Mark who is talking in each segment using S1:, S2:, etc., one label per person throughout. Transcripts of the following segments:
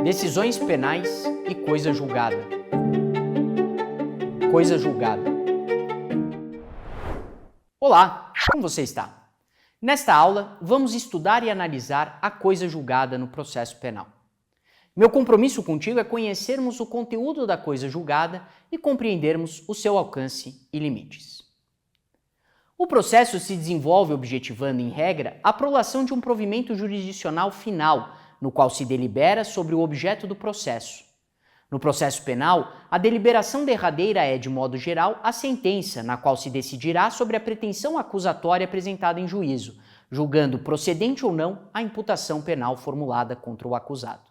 S1: Decisões penais e coisa julgada. Coisa julgada. Olá, como você está? Nesta aula, vamos estudar e analisar a coisa julgada no processo penal. Meu compromisso contigo é conhecermos o conteúdo da coisa julgada e compreendermos o seu alcance e limites. O processo se desenvolve objetivando, em regra, a prolação de um provimento jurisdicional final, no qual se delibera sobre o objeto do processo. No processo penal, a deliberação derradeira é, de modo geral, a sentença, na qual se decidirá sobre a pretensão acusatória apresentada em juízo, julgando procedente ou não a imputação penal formulada contra o acusado.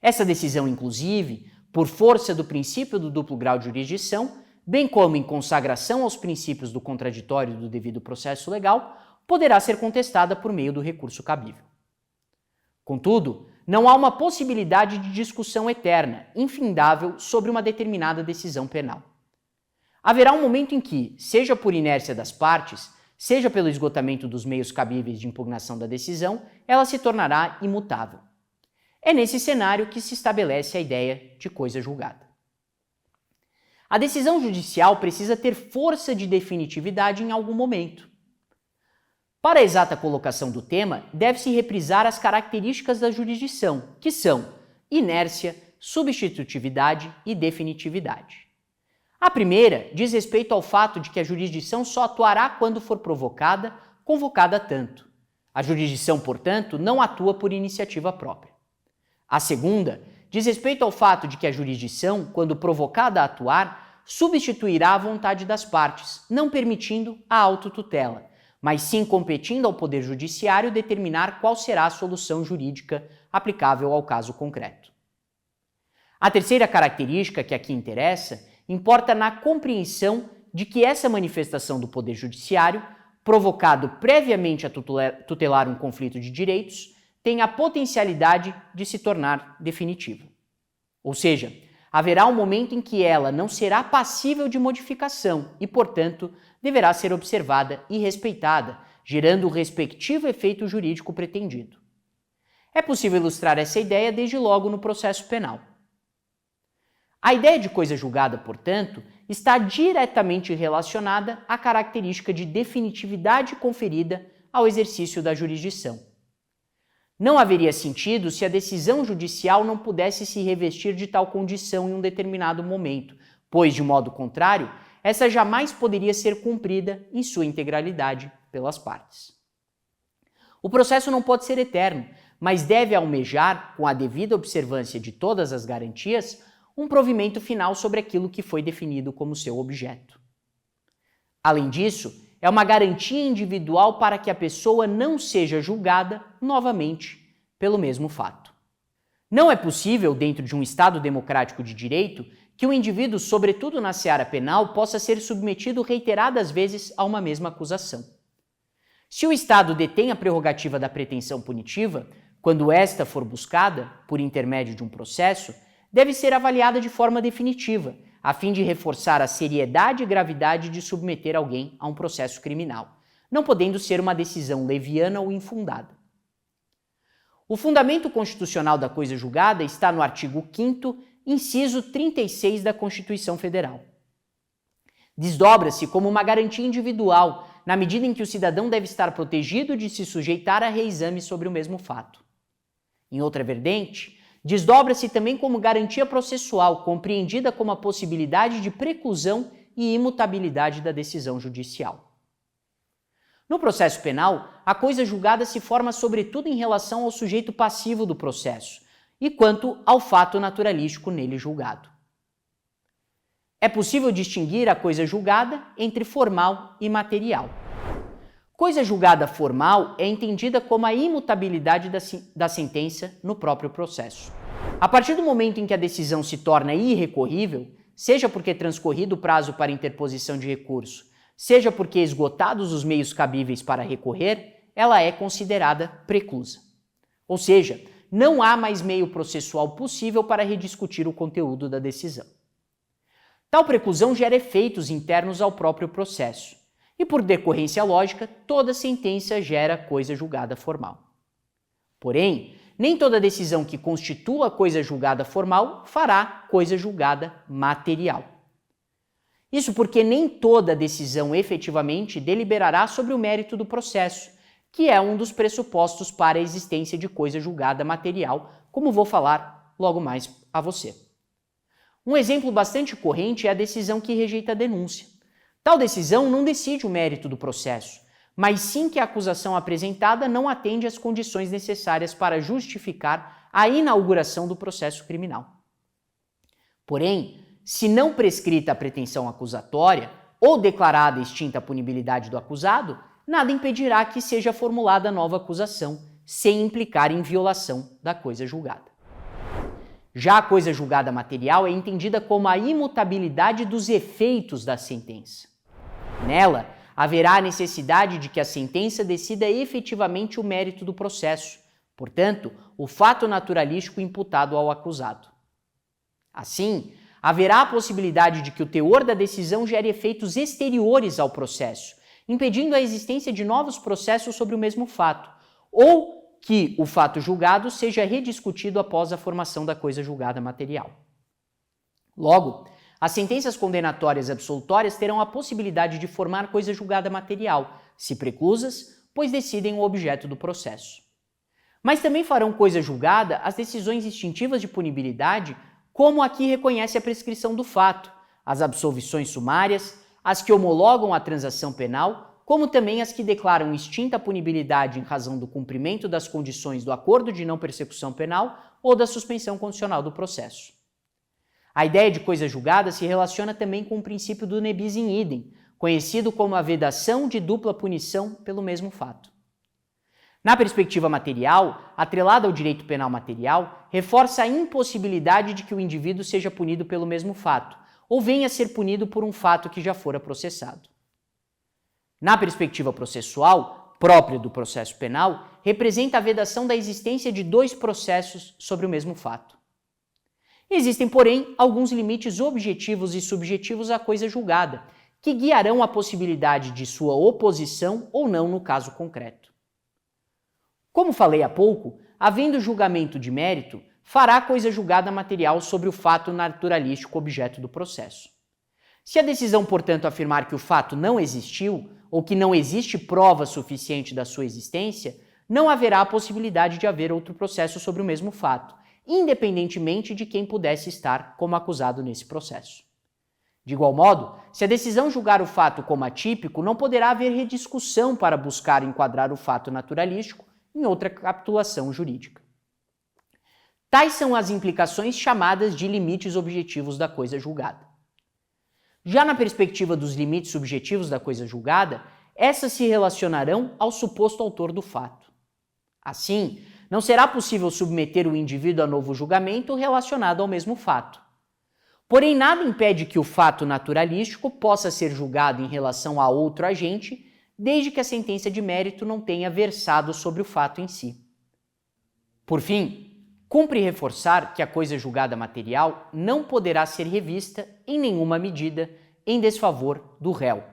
S1: Essa decisão, inclusive, por força do princípio do duplo grau de jurisdição, bem como em consagração aos princípios do contraditório e do devido processo legal, poderá ser contestada por meio do recurso cabível. Contudo, não há uma possibilidade de discussão eterna, infindável, sobre uma determinada decisão penal. Haverá um momento em que, seja por inércia das partes, seja pelo esgotamento dos meios cabíveis de impugnação da decisão, ela se tornará imutável. É nesse cenário que se estabelece a ideia de coisa julgada. A decisão judicial precisa ter força de definitividade em algum momento. Para a exata colocação do tema, deve-se reprisar as características da jurisdição, que são inércia, substitutividade e definitividade. A primeira diz respeito ao fato de que a jurisdição só atuará quando for provocada, convocada tanto. A jurisdição, portanto, não atua por iniciativa própria. A segunda diz respeito ao fato de que a jurisdição, quando provocada a atuar, substituirá a vontade das partes, não permitindo a autotutela, mas sim competindo ao Poder Judiciário determinar qual será a solução jurídica aplicável ao caso concreto. A terceira característica que aqui interessa importa na compreensão de que essa manifestação do Poder Judiciário, provocado previamente a tutelar um conflito de direitos, tem a potencialidade de se tornar definitiva. Ou seja, haverá um momento em que ela não será passível de modificação e, portanto, deverá ser observada e respeitada, gerando o respectivo efeito jurídico pretendido. É possível ilustrar essa ideia desde logo no processo penal. A ideia de coisa julgada, portanto, está diretamente relacionada à característica de definitividade conferida ao exercício da jurisdição. Não haveria sentido se a decisão judicial não pudesse se revestir de tal condição em um determinado momento, pois, de modo contrário, essa jamais poderia ser cumprida em sua integralidade pelas partes. O processo não pode ser eterno, mas deve almejar, com a devida observância de todas as garantias, um provimento final sobre aquilo que foi definido como seu objeto. Além disso, é uma garantia individual para que a pessoa não seja julgada novamente pelo mesmo fato. Não é possível, dentro de um Estado democrático de direito, que o indivíduo, sobretudo na seara penal, possa ser submetido reiteradas vezes a uma mesma acusação. Se o Estado detém a prerrogativa da pretensão punitiva, quando esta for buscada, por intermédio de um processo, deve ser avaliada de forma definitiva, a fim de reforçar a seriedade e gravidade de submeter alguém a um processo criminal, não podendo ser uma decisão leviana ou infundada. O fundamento constitucional da coisa julgada está no artigo 5º, inciso 36 da Constituição Federal. Desdobra-se como uma garantia individual, na medida em que o cidadão deve estar protegido de se sujeitar a reexame sobre o mesmo fato. Em outra vertente, desdobra-se também como garantia processual, compreendida como a possibilidade de preclusão e imutabilidade da decisão judicial. No processo penal, a coisa julgada se forma sobretudo em relação ao sujeito passivo do processo e quanto ao fato naturalístico nele julgado. É possível distinguir a coisa julgada entre formal e material. Coisa julgada formal é entendida como a imutabilidade da sentença no próprio processo. A partir do momento em que a decisão se torna irrecorrível, seja porque transcorrido o prazo para interposição de recurso, seja porque esgotados os meios cabíveis para recorrer, ela é considerada preclusa. Ou seja, não há mais meio processual possível para rediscutir o conteúdo da decisão. Tal preclusão gera efeitos internos ao próprio processo, e por decorrência lógica, toda sentença gera coisa julgada formal. Porém, nem toda decisão que constitua coisa julgada formal fará coisa julgada material. Isso porque nem toda decisão efetivamente deliberará sobre o mérito do processo, que é um dos pressupostos para a existência de coisa julgada material, como vou falar logo mais a você. Um exemplo bastante corrente é a decisão que rejeita a denúncia. Tal decisão não decide o mérito do processo, mas sim que a acusação apresentada não atende às condições necessárias para justificar a inauguração do processo criminal. Porém, se não prescrita a pretensão acusatória ou declarada extinta a punibilidade do acusado, nada impedirá que seja formulada nova acusação, sem implicar em violação da coisa julgada. Já a coisa julgada material é entendida como a imutabilidade dos efeitos da sentença. Nela, haverá a necessidade de que a sentença decida efetivamente o mérito do processo, portanto, o fato naturalístico imputado ao acusado. Assim, haverá a possibilidade de que o teor da decisão gere efeitos exteriores ao processo, impedindo a existência de novos processos sobre o mesmo fato, ou que o fato julgado seja rediscutido após a formação da coisa julgada material. Logo, as sentenças condenatórias absolutórias terão a possibilidade de formar coisa julgada material, se preclusas, pois decidem o objeto do processo. Mas também farão coisa julgada as decisões extintivas de punibilidade, como a que reconhece a prescrição do fato, as absolvições sumárias, as que homologam a transação penal, como também as que declaram extinta a punibilidade em razão do cumprimento das condições do acordo de não persecução penal ou da suspensão condicional do processo. A ideia de coisa julgada se relaciona também com o princípio do ne bis in idem, conhecido como a vedação de dupla punição pelo mesmo fato. Na perspectiva material, atrelada ao direito penal material, reforça a impossibilidade de que o indivíduo seja punido pelo mesmo fato, ou venha a ser punido por um fato que já fora processado. Na perspectiva processual, própria do processo penal, representa a vedação da existência de dois processos sobre o mesmo fato. Existem, porém, alguns limites objetivos e subjetivos à coisa julgada, que guiarão a possibilidade de sua oposição ou não no caso concreto. Como falei há pouco, havendo julgamento de mérito, fará coisa julgada material sobre o fato naturalístico objeto do processo. Se a decisão, portanto, afirmar que o fato não existiu, ou que não existe prova suficiente da sua existência, não haverá a possibilidade de haver outro processo sobre o mesmo fato, independentemente de quem pudesse estar como acusado nesse processo. De igual modo, se a decisão julgar o fato como atípico, não poderá haver rediscussão para buscar enquadrar o fato naturalístico em outra capitulação jurídica. Tais são as implicações chamadas de limites objetivos da coisa julgada. Já na perspectiva dos limites subjetivos da coisa julgada, essas se relacionarão ao suposto autor do fato. Assim, não será possível submeter o indivíduo a novo julgamento relacionado ao mesmo fato. Porém, nada impede que o fato naturalístico possa ser julgado em relação a outro agente, desde que a sentença de mérito não tenha versado sobre o fato em si. Por fim, cumpre reforçar que a coisa julgada material não poderá ser revista, em nenhuma medida, em desfavor do réu.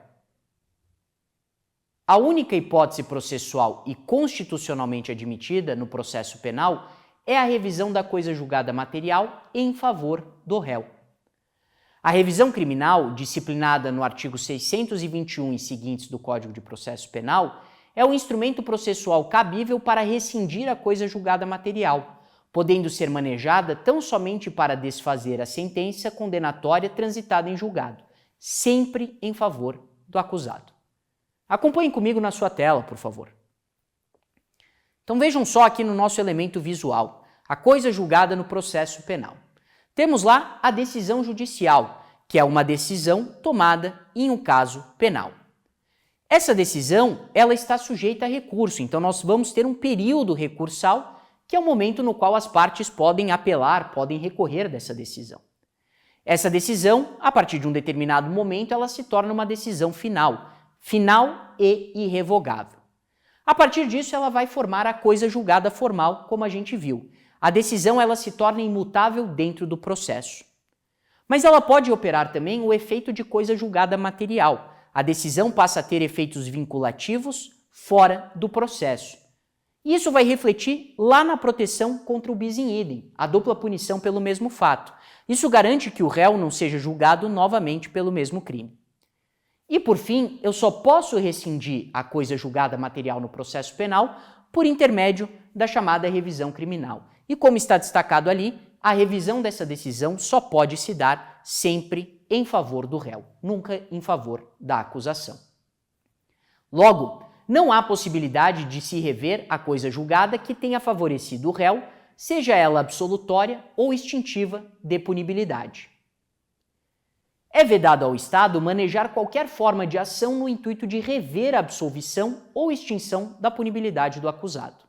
S1: A única hipótese processual e constitucionalmente admitida no processo penal é a revisão da coisa julgada material em favor do réu. A revisão criminal, disciplinada no artigo 621 e seguintes do Código de Processo Penal, é o instrumento processual cabível para rescindir a coisa julgada material, podendo ser manejada tão somente para desfazer a sentença condenatória transitada em julgado, sempre em favor do acusado. Acompanhem comigo na sua tela, por favor. Então vejam só aqui no nosso elemento visual, a coisa julgada no processo penal. Temos lá a decisão judicial, que é uma decisão tomada em um caso penal. Essa decisão, ela está sujeita a recurso, então nós vamos ter um período recursal, que é o momento no qual as partes podem apelar, podem recorrer dessa decisão. Essa decisão, a partir de um determinado momento, ela se torna uma decisão final e irrevogável. A partir disso, ela vai formar a coisa julgada formal, como a gente viu. A decisão ela se torna imutável dentro do processo. Mas ela pode operar também o efeito de coisa julgada material. A decisão passa a ter efeitos vinculativos fora do processo. E isso vai refletir lá na proteção contra o bis in idem, a dupla punição pelo mesmo fato. Isso garante que o réu não seja julgado novamente pelo mesmo crime. E por fim, eu só posso rescindir a coisa julgada material no processo penal por intermédio da chamada revisão criminal. E como está destacado ali, a revisão dessa decisão só pode se dar sempre em favor do réu, nunca em favor da acusação. Logo, não há possibilidade de se rever a coisa julgada que tenha favorecido o réu, seja ela absolutória ou extintiva de punibilidade. É vedado ao Estado manejar qualquer forma de ação no intuito de rever a absolvição ou extinção da punibilidade do acusado.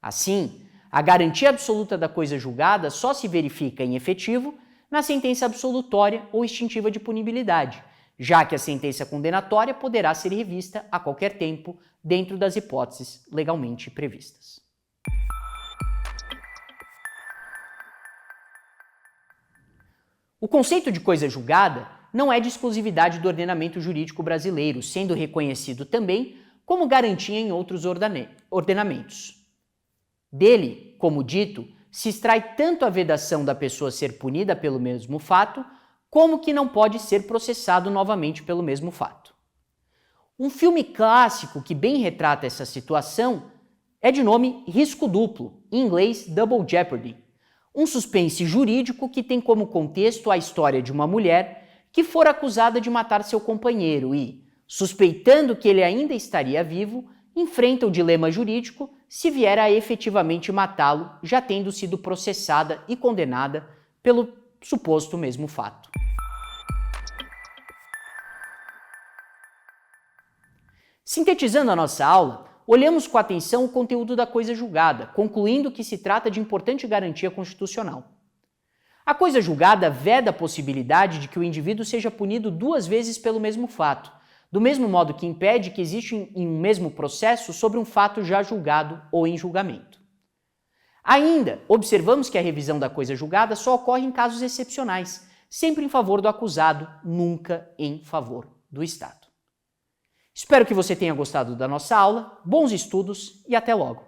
S1: Assim, a garantia absoluta da coisa julgada só se verifica em efetivo na sentença absolutória ou extintiva de punibilidade, já que a sentença condenatória poderá ser revista a qualquer tempo dentro das hipóteses legalmente previstas. O conceito de coisa julgada não é de exclusividade do ordenamento jurídico brasileiro, sendo reconhecido também como garantia em outros ordenamentos. Dele, como dito, se extrai tanto a vedação da pessoa ser punida pelo mesmo fato, como que não pode ser processado novamente pelo mesmo fato. Um filme clássico que bem retrata essa situação é de nome Risco Duplo, em inglês Double Jeopardy, um suspense jurídico que tem como contexto a história de uma mulher que for acusada de matar seu companheiro e, suspeitando que ele ainda estaria vivo, enfrenta o dilema jurídico se vier a efetivamente matá-lo, já tendo sido processada e condenada pelo suposto mesmo fato. Sintetizando a nossa aula, olhamos com atenção o conteúdo da coisa julgada, concluindo que se trata de importante garantia constitucional. A coisa julgada veda a possibilidade de que o indivíduo seja punido duas vezes pelo mesmo fato, do mesmo modo que impede que exista em um mesmo processo sobre um fato já julgado ou em julgamento. Ainda, observamos que a revisão da coisa julgada só ocorre em casos excepcionais, sempre em favor do acusado, nunca em favor do Estado. Espero que você tenha gostado da nossa aula, bons estudos e até logo!